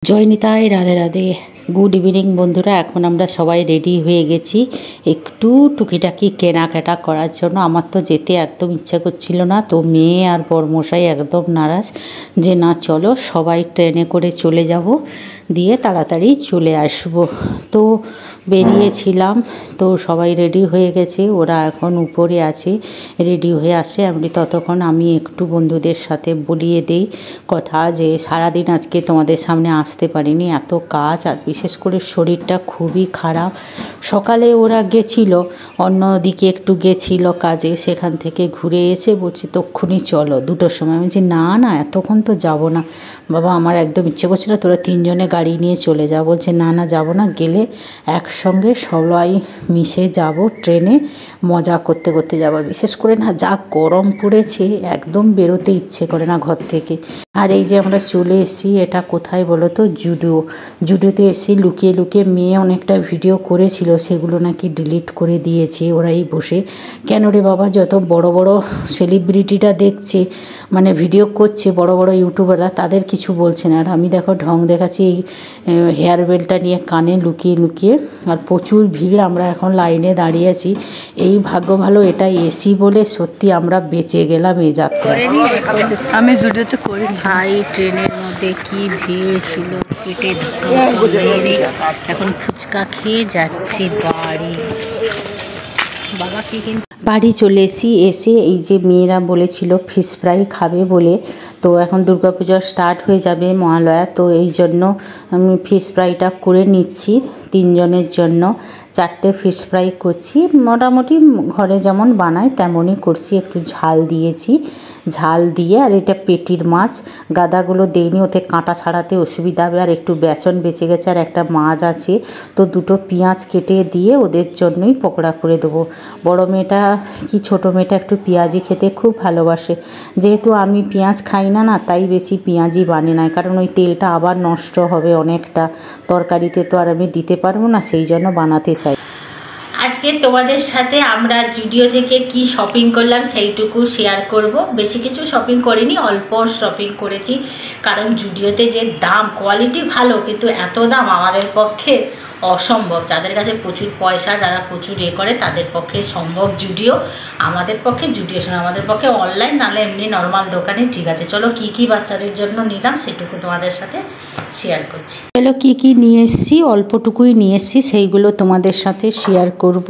জয় Nitai, Radhe Radhe. Good evening বন্ধুরা। এখন আমরা সবাই রেডি হয়ে গেছি একটু টুকিটাকি কেনাকাটা করার জন্য। আমার তো যেতে একদম ইচ্ছা করছিল না, তো মেয়ে আর বরমশাই একদম নারাজ যে না চলো সবাই ট্রেনে করে চলে যাব, দিয়ে তাড়াতাড়ি চলে আসব। তো বেরিয়েছিলাম, তো সবাই রেডি হয়ে গেছে, ওরা এখন উপরে আছে রেডি হয়ে আসে। ততক্ষণ আমি একটু বন্ধুদের সাথে বলিয়ে দেই কথা, যে সারাদিন আজকে তোমাদের সামনে আসতে পারিনি, এত কাজ, আর বিশেষ করে শরীরটা খুবই খারাপ। সকালে ওরা গেছিল অন্যদিকে, একটু গেছিল কাজে, সেখান থেকে ঘুরে এসে বলছি তক্ষুনি চলো 2টোর সময়। আমি বলছি না না এতক্ষণ তো যাব না বাবা, আমার একদম ইচ্ছে করছে না, তোরা 3জনে গাড়ি নিয়ে চলে যা। বলছে না না যাব না, গেলে একসঙ্গে সবাই মিশে যাব ট্রেনে, মজা করতে করতে যাব। বিশেষ করে না যা গরম পড়েছে, একদম বেরোতে ইচ্ছে করে না ঘর থেকে। আর এই যে আমরা চলে এসেছি, এটা কোথায় বলো তো, জুডিওতে এসে লুকিয়ে লুকিয়ে মেয়ে অনেকটা ভিডিও করেছিল, সেগুলো নাকি ডিলিট করে দিয়েছে ওরাই বসে। কেন রে বাবা, যত বড় বড় সেলিব্রিটিরা দেখছে মানে ভিডিও করছে, বড় বড় ইউটিউবাররা, তাদের কিছু বলছে না। আর আমি দেখো ঢং দেখাচ্ছি এই হেয়ার বেলটা নিয়ে কানে লুকিয়ে লুকিয়ে। আর প্রচুর ভিড়, আমরা এখন লাইনে দাঁড়িয়ে আছি। এই ভাগ্য ভালো এটা এসি বলে, সত্যি আমরা বেঁচে গেলাম এই যাত্রায়। আমি জুডিওতে করেছি ভাই, ট্রেনের মধ্যে কি ভিড় ছিল, পেটে এখন ফুচকা খেয়ে যাচ্ছি বাড়ি। বাবাকে কিন্তু বাড়ি চলে এসে এই যে মেয়েরা বলেছিল ফিশ ফ্রাই খাবে বলে, তো এখন দুর্গাপূজা স্টার্ট হয়ে যাবে, মহালয়া, তো এই জন্য আমি ফিশ ফ্রাইটা করে নিচ্ছি 3জনের জন্য। 4টে ফিশ ফ্রাই করছি, মোটামুটি ঘরে যেমন বানায় তেমনই করছি, একটু ঝাল দিয়েছি, ঝাল দিয়ে। আর এটা পেটির মাছ, গাদাগুলো দেইনি, ওতে কাঁটা ছাড়াতে অসুবিধা হবে। আর একটু বেসন বেঁচে গেছে, আর একটা মাছ আছে, তো 2টো পেঁয়াজ কেটে দিয়ে ওদের জন্যই পকোড়া করে দেবো। বড় মেয়েটা কি ছোটো মেয়েটা একটু পেঁয়াজি খেতে খুব ভালোবাসে, যেহেতু আমি পেঁয়াজ খাই না না, তাই বেশি পেঁয়াজি বানিয়ে নাই, কারণ ওই তেলটা আবার নষ্ট হবে অনেকটা, তরকারিতে তো আর আমি দিতে পারবো না, সেই জন্য বানাতে চাই। আজকে তোমাদের সাথে আমরা জুডিও থেকে কি শপিং করলাম সেইটুকু শেয়ার করব। বেশি কিছু শপিং করিনি, অল্প শপিং করেছি, কারণ জুডিওতে যে দাম, কোয়ালিটি ভালো কিন্তু এত দাম আমাদের পক্ষে অসম্ভব। যাদের কাছে প্রচুর পয়সা, যারা প্রচুর করে, তাদের পক্ষে সম্ভব জুডিও, আমাদের পক্ষে জুডিও শোনা, আমাদের পক্ষে অনলাইন, নাহলে এমনি নর্মাল দোকানে ঠিক আছে। চলো কি কি বাচ্চাদের জন্য নিলাম সেটুকু তোমাদের সাথে শেয়ার করছি। চলো কি কি নিয়ে এসেছি, অল্পটুকুই নিয়ে এসেছি, সেইগুলো তোমাদের সাথে শেয়ার করব।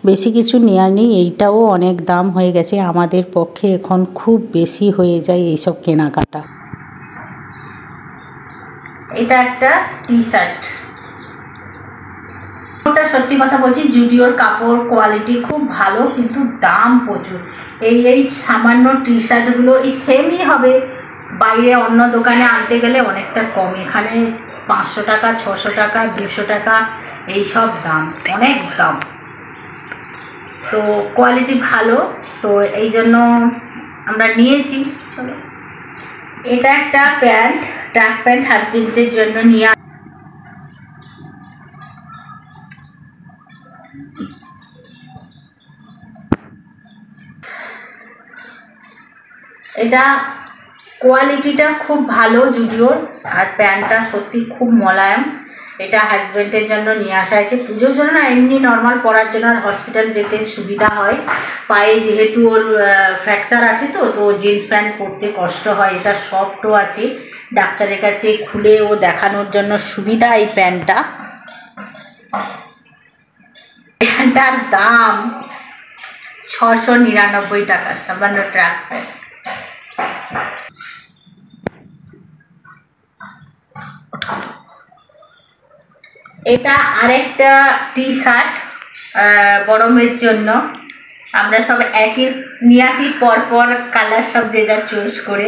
বেশি কিছু নেওয়া নেই, এইটাও অনেক দাম হয়ে গেছে, আমাদের পক্ষে এখন খুব বেশি হয়ে যায় এইসব কেনাকাটা। এটা একটা টি শার্ট, ওটা সত্যি কথা বলছি, জুডিওর কাপড় কোয়ালিটি খুব ভালো, কিন্তু দাম প্রচুর। এই সামান্য টি শার্টগুলো এই সেমই হবে, বাইরে অন্য দোকানে আনতে গেলে অনেকটা কম, এখানে 500 টাকা, 600 টাকা, 200 টাকা, এইসব দাম, অনেক দাম। তো কোয়ালিটি ভালো, তো এই জন্য আমরা নিয়েছি। চলো, এটা একটা প্যান্ট, ট্র্যাক প্যান্ট হাজবেন্ডের জন্য নিয়ে। এটা কোয়ালিটিটা খুব ভালো জুডিওর, আর প্যান্টটা সত্যি খুব মোলায়েম। এটা হাজব্যান্ডের জন্য নিয়ে আসা হয়েছে, পুজোর জন্য না, এমনি নর্মাল পরার জন্য, আর হসপিটাল যেতে সুবিধা হয়। পায়ে যেহেতু ওর ফ্র্যাকচার আছে, তো জিন্স প্যান্ট পরতে কষ্ট হয়। এটা সফটও আছে, ডাক্তারের কাছে খুলে ও দেখানোর জন্য সুবিধা এই প্যান্টটা। প্যান্টটার দাম 699 টাকা, সামান্য ট্র্যাক প্যান্ট। এটা আরেকটা টি শার্ট বড় মেয়ের জন্য। আমরা সব একই নিয়ে আসি, পরপর কালার সব যে যা চয়েস করে।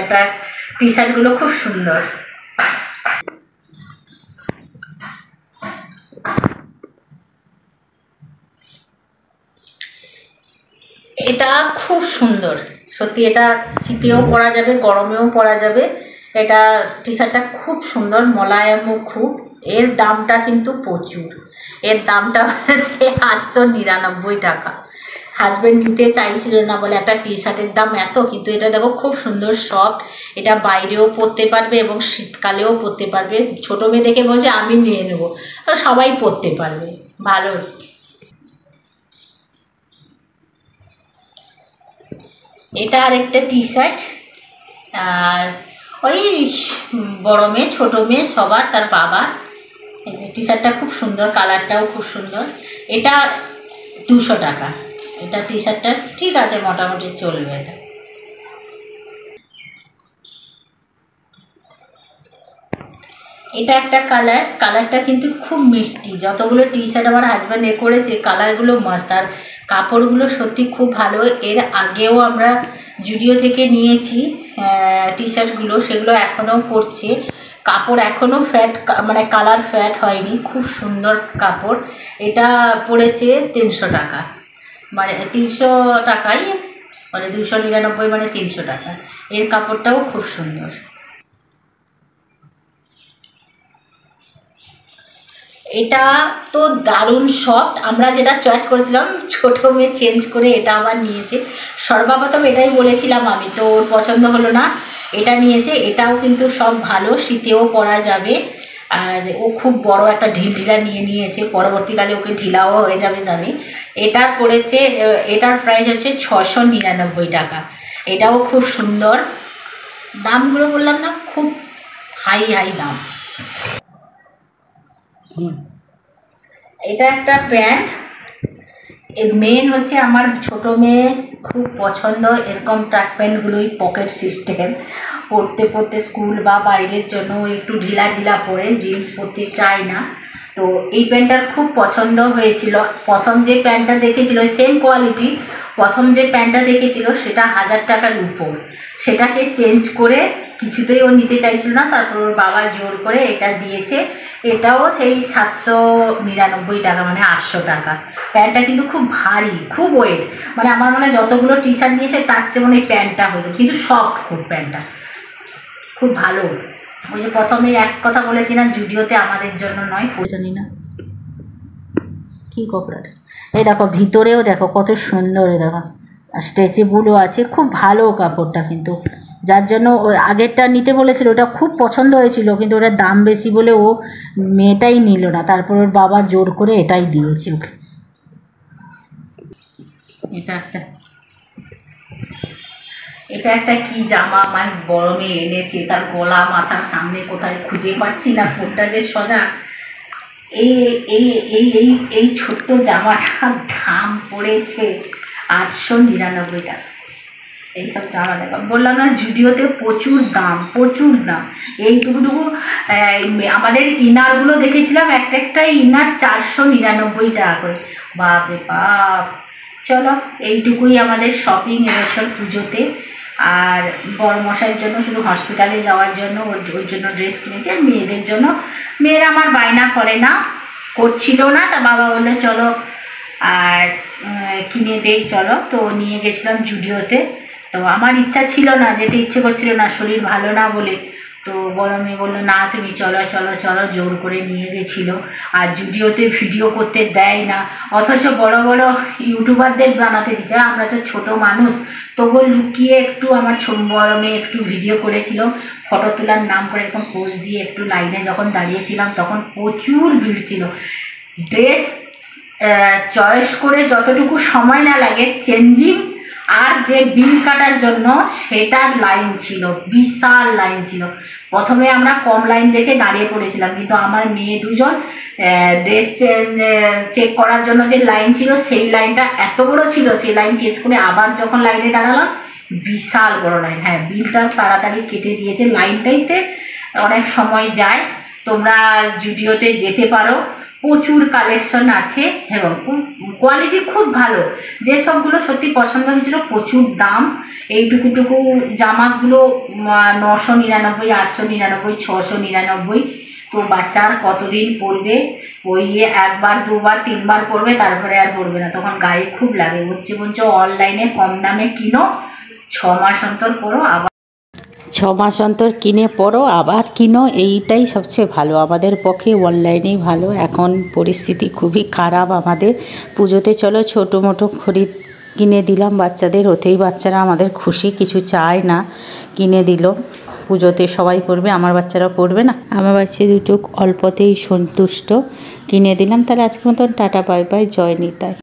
এটা টি শার্টগুলো খুব সুন্দর। এটা খুব সুন্দর সত্যি, এটা শীতেও পরা যাবে, গরমেও পরা যাবে। এটা টি শার্টটা খুব সুন্দর, মোলায়েমও খুব। এর দামটা কিন্তু প্রচুর, এর দামটা হচ্ছে 899 টাকা। হাজব্যান্ড নিতে চাইছিল না বলে একটা টি শার্টের দাম এত, কিন্তু এটা দেখো খুব সুন্দর সফট, এটা বাইরেও পরতে পারবে এবং শীতকালেও পরতে পারবে। ছোটো মেয়ে দেখে বলছে আমি নিয়ে নেবো, তো সবাই পরতে পারবে, ভালো। এটা আরেকটা টি শার্ট, আর ওই বড় মেয়ে ছোটো মেয়ে সবার, তার বাবার। এই যে টি শার্টটা খুব সুন্দর, কালারটাও খুব সুন্দর। এটা 200 টাকা। এটা টি শার্টটা ঠিক আছে, মোটামুটি চলবে। এটা এটা একটা কালার, কালারটা কিন্তু খুব মিষ্টি। যতগুলো টি শার্ট আমার হাজব্যান্ড করেছে কালারগুলো মস্ত, আর কাপড়গুলো সত্যি খুব ভালো। এর আগেও আমরা জুডিও থেকে নিয়েছি টি শার্টগুলো, সেগুলো এখনও পরছে। কাপড় এখনও ফ্যাট, মানে কালার ফ্যাট হয়নি, খুব সুন্দর কাপড়। এটা পড়েছে 300 টাকা, মানে 300 টাকাই, মানে 299 মানে 300 টাকা। এর কাপড়টাও খুব সুন্দর। এটা তো দারুণ সফট। আমরা যেটা চয়েস করেছিলাম, ছোটো মেয়ে চেঞ্জ করে এটা আবার নিয়েছে। সর্বপ্রথম এটাই বলেছিলাম আমি, তো ওর পছন্দ হলো না, এটা নিয়েছে। এটাও কিন্তু সব ভালো, শীতেও পরা যাবে। আর ও খুব বড় একটা ঢিলঢিলা নিয়েছে, পরবর্তীকালে ওকে ঢিলাও হয়ে যাবে জানি। এটার পড়েছে, এটার প্রাইস হচ্ছে 699 টাকা। এটাও খুব সুন্দর। দামগুলো বললাম না, খুব হাই দাম। এটা একটা প্যান্ট, মেন হচ্ছে আমার ছোটো মেয়ে খুব পছন্দ এরকম ট্র্যাক প্যান্টগুলোই, পকেট সিস্টেম, পরতে স্কুল বা বাইরের জন্য একটু ঢিলা পরে, জিন্স পরতে চায় না। তো এই প্যান্টটার খুব পছন্দ হয়েছিল। প্রথম যে প্যান্টটা দেখেছিল সেম কোয়ালিটি, প্রথম যে প্যান্টটা দেখেছিল সেটা 1000 টাকার উপর, সেটাকে চেঞ্জ করে কিছুতেই ও নিতে চাইছিল না, তারপর ওর বাবা জোর করে এটা দিয়েছে। এটাও সেই 799 টাকা, মানে 800 টাকা। প্যান্টটা কিন্তু খুব ভারী, খুব ওয়েট, মানে আমার মনে হয় যতগুলো টি শার্ট নিয়েছে তার চেয়ে মনে হয় প্যান্টটা হয়েছে, কিন্তু সফট খুব, প্যান্টটা খুব ভালো। ওই যে প্রথমে এক কথা বলেছি না, জুডিওতে আমাদের জন্য নয়, জানি না কী কপড়াটা। এই দেখো ভিতরেও দেখো কত সুন্দর, দেখো স্ট্রেচেবলও আছে, খুব ভালো কাপড়টা। কিন্তু যার জন্য ওই আগেরটা নিতে বলেছিল, ওটা খুব পছন্দ হয়েছিল, কিন্তু ওটার দাম বেশি বলে ও মেয়েটাই নিল না, তারপর ওর বাবা জোর করে এটাই দিয়েছে ওকে। এটা একটা কি জামা আমার বড় মেয়ে এনেছে, তার গলা মাথা সামনে কোথায় খুঁজে পাচ্ছি না, কোনটা যে সোজা। এই এই এই এই এই ছোট্ট জামাটার দাম পড়েছে 899 টাকা। এইসব জামা দেখো, বললাম না জুডিওতে প্রচুর দাম, প্রচুর দাম। এইটুকু আমাদের ইনারগুলো দেখেছিলাম, একটা ইনার 499 টাকা করে, বাপরে বাপ। চলো এইটুকুই আমাদের শপিং এবছর পুজোতে। আর বড় মশাইয়ের জন্য শুধু হসপিটালে যাওয়ার জন্য ওর জন্য ড্রেস কিনেছি, আর মেয়েদের জন্য, মেয়েরা আমার বায়না করে না, করছিল না, তা বাবা বললে চলো আর কিনে দেই চলো, তো নিয়ে গেছিলাম জুডিওতে। তো আমার ইচ্ছা ছিল না, যেতে ইচ্ছে করছিল না, শরীর ভালো না বলে। তো বড় মেয়ে বললো না তুমি চলো চলো চলো, জোর করে নিয়ে গেছিলো। আর জুডিওতে ভিডিও করতে দেয় না, অথচ বড় বড় ইউটিউবারদের বানাতে দিচ্ছে। আমরা তো ছোটো মানুষ, তবুও লুকিয়ে একটু আমার বড় মেয়ে একটু ভিডিও করেছিল, ফটো তোলার নাম করে এরকম পোজ দিয়ে একটু লাইনে যখন দাঁড়িয়েছিলাম তখন প্রচুর ভিড় ছিল। ড্রেস চয়েস করে যতটুকু সময় না লাগে, চেঞ্জিং আর যে বিল কাটার জন্য সেটার লাইন ছিল, বিশাল লাইন ছিল। প্রথমে আমরা কম লাইন দেখে দাঁড়িয়ে পড়েছিলাম, কিন্তু আমার মেয়ে দুজন ড্রেস চেক করার জন্য যে লাইন ছিল সেই লাইনটা এত বড় ছিল, সেই লাইন চেঞ্জ করে আবার যখন লাইনে দাঁড়ালাম বিশাল বড় লাইন। হ্যাঁ, বিলটা তাড়াতাড়ি কেটে দিয়েছে, লাইনটাইতে অনেক সময় যায়। তোমরা জুডিওতে যেতে পারো, প্রচুর কালেকশন আছে এবং কোয়ালিটি খুব ভালো। যে সবগুলো সত্যি পছন্দ হয়েছিল, প্রচুর দাম। এইটুকুটুকু জামাগুলো 999, 899, 699। তো বাচ্চার কতদিন পরবে, ওই একবার দুবার তিনবার পরবে, তারপরে আর পরবে না, তখন গায়ে খুব লাগে। হচ্ছে বলছো অনলাইনে কম দামে কিনো, 6 মাস অন্তর পরো, আবার 6 মাস অন্তর কিনে পড়ো আবার কিনো, এইটাই সবচেয়ে ভালো। আমাদের পক্ষে অনলাইনেই ভালো। এখন পরিস্থিতি খুবই খারাপ আমাদের। পুজোতে চলো ছোটো মোটো খরিদ কিনে দিলাম বাচ্চাদের, ওতেই বাচ্চারা আমাদের খুশি, কিছু চায় না, কিনে দিল। পুজোতে সবাই পরবে, আমার বাচ্চারা পরবে না? আমার বাচ্চা দুটো অল্পতেই সন্তুষ্ট, কিনে দিলাম। তাহলে আজকের মতন টাটা বাই বাই, জয় নিতাই।